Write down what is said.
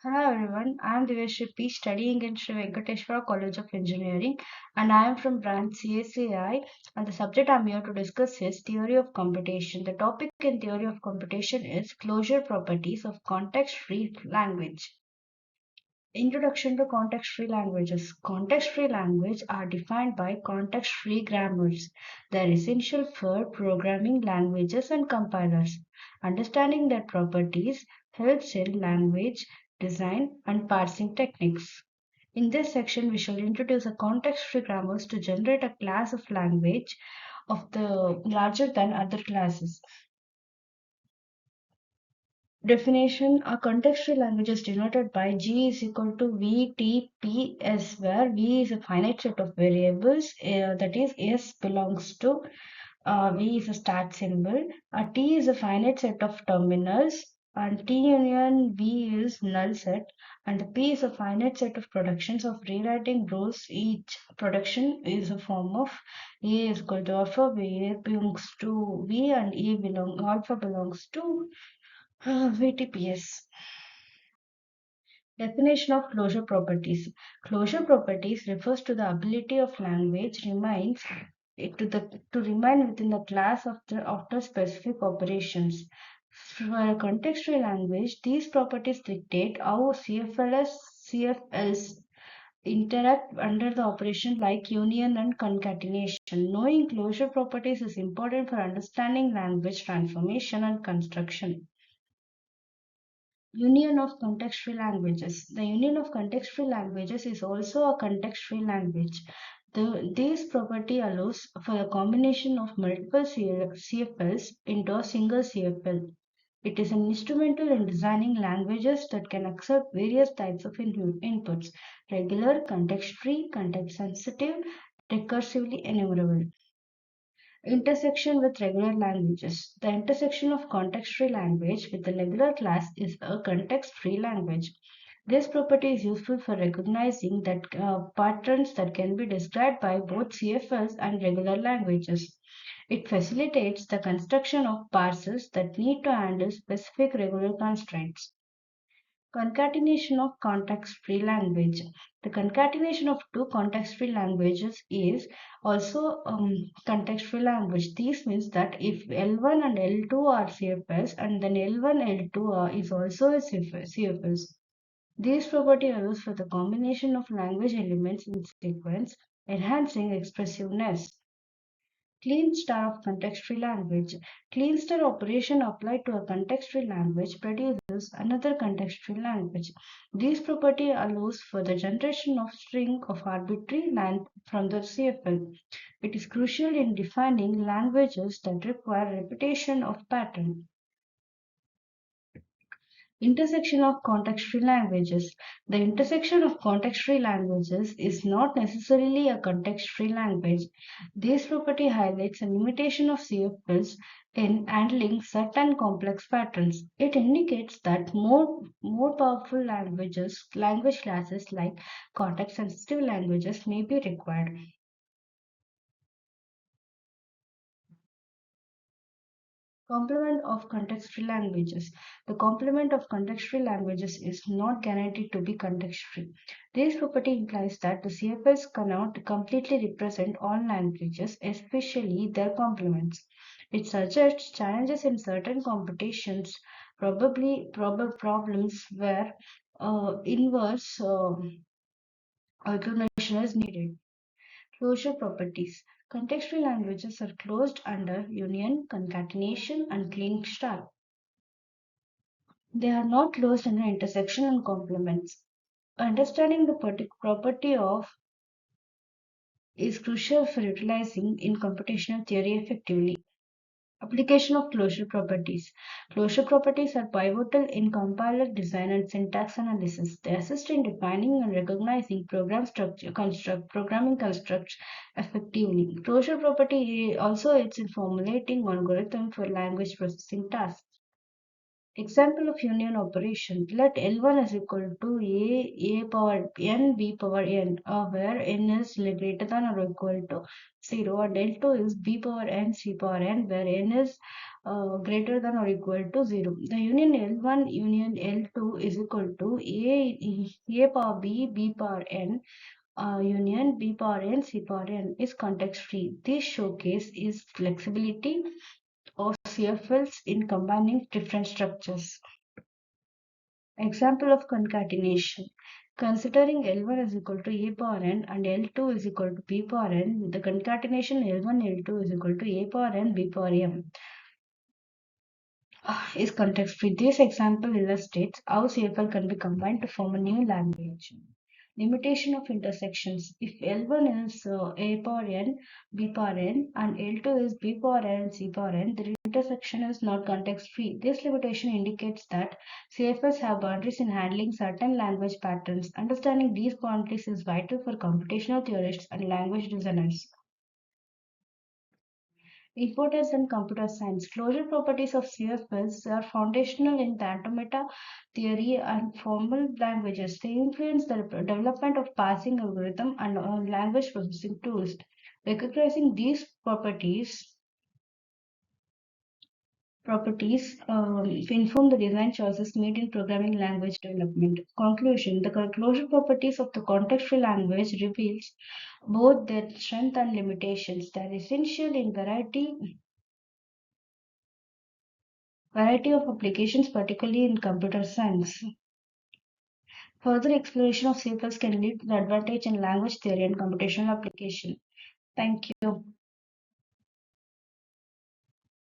Hello everyone, I am Diveshri studying in Sri Venkateshwara College of Engineering and I am from branch CSCI and the subject I am here to discuss is theory of computation. The topic in theory of computation is closure properties of context-free language. Introduction to context-free languages. Context-free language are defined by context-free grammars. They are essential for programming languages and compilers. Understanding their properties helps in language design and parsing techniques. In this section, we shall introduce a context-free grammars to generate a class of language of the larger than other classes. Definition: a context-free language is denoted by G is equal to VTPS, where V is a finite set of variables, that is, S belongs to V is a start symbol, T is a finite set of terminals, and T union V is null set, and P is a finite set of productions of rewriting rules. Each production is a form of A is equal to alpha, V belongs to V, and alpha belongs to VTPS. Definition of closure properties. Closure properties refers to the ability of language to remain within the class after specific operations. For a contextual language, these properties dictate how CFLs interact under the operation like union and concatenation. Knowing closure properties is important for understanding language transformation and construction. Union of context-free languages. The union of context-free languages is also a context-free language. This property allows for a combination of multiple CFLs into a single CFL. It is an instrumental in designing languages that can accept various types of inputs: regular, context-free, context-sensitive, recursively enumerable. Intersection with regular languages. The intersection of context-free language with the regular class is a context-free language. This property is useful for recognizing that patterns that can be described by both CFLs and regular languages. It facilitates the construction of parsers that need to handle specific regular constraints. Concatenation of context-free language. The concatenation of two context-free languages is also context-free language. This means that if L1 and L2 are CFS and then L1, L2 is also a CFS. This property allows for the combination of language elements in sequence, enhancing expressiveness. Clean star of context-free language. Clean star operation applied to a context-free language produces another context-free language. This property allows for the generation of string of arbitrary length from the CFL. It is crucial in defining languages that require repetition of pattern. Intersection of context-free languages. The intersection of context-free languages is not necessarily a context-free language. This property highlights a limitation of CFLs in handling certain complex patterns. It indicates that more powerful language classes like context-sensitive languages may be required. Complement of context-free languages. The complement of context-free languages is not guaranteed to be context-free. This property implies that the CFS cannot completely represent all languages, especially their complements. It suggests challenges in certain computations, probably problems where inverse alternation is needed. Closure properties. Contextual languages are closed under union, concatenation, and clean star. They are not closed under intersection and complements. Understanding the property of is crucial for utilizing in computational theory effectively. Application of closure properties. Closure properties are pivotal in compiler design and syntax analysis. They assist in defining and recognizing programming constructs effectively. Closure property also aids in formulating algorithm for language processing tasks. Example of union operation. Let L1 is equal to A power n, B power n, where n is greater than or equal to 0, and L2 is B power n, C power n, where n is greater than or equal to 0. The union L1 union L2 is equal to A power B, B power N, union B power N, C power N is context free. This showcase is flexibility of CFLs in combining different structures. Example of concatenation. Considering L1 is equal to A power n and L2 is equal to B power n, the concatenation L1 L2 is equal to A power n B power m is context-free. This example illustrates how CFL can be combined to form a new language. Limitation of intersections. If L1 is A power n, B power n, and L2 is B power n, C power n, the intersection is not context-free. This limitation indicates that CFLs have boundaries in handling certain language patterns. Understanding these boundaries is vital for computational theorists and language designers. Importance in computer science. Closure properties of CFS are foundational in the automata theory and formal languages. They influence the development of parsing algorithm and language processing tools. Recognizing these properties inform the design choices made in programming language development. Conclusion. The closure properties of the context-free language reveals both their strength and limitations. They are essential in variety of applications, particularly in computer science. Further exploration of CFS can lead to the advantage in language theory and computational application. Thank you.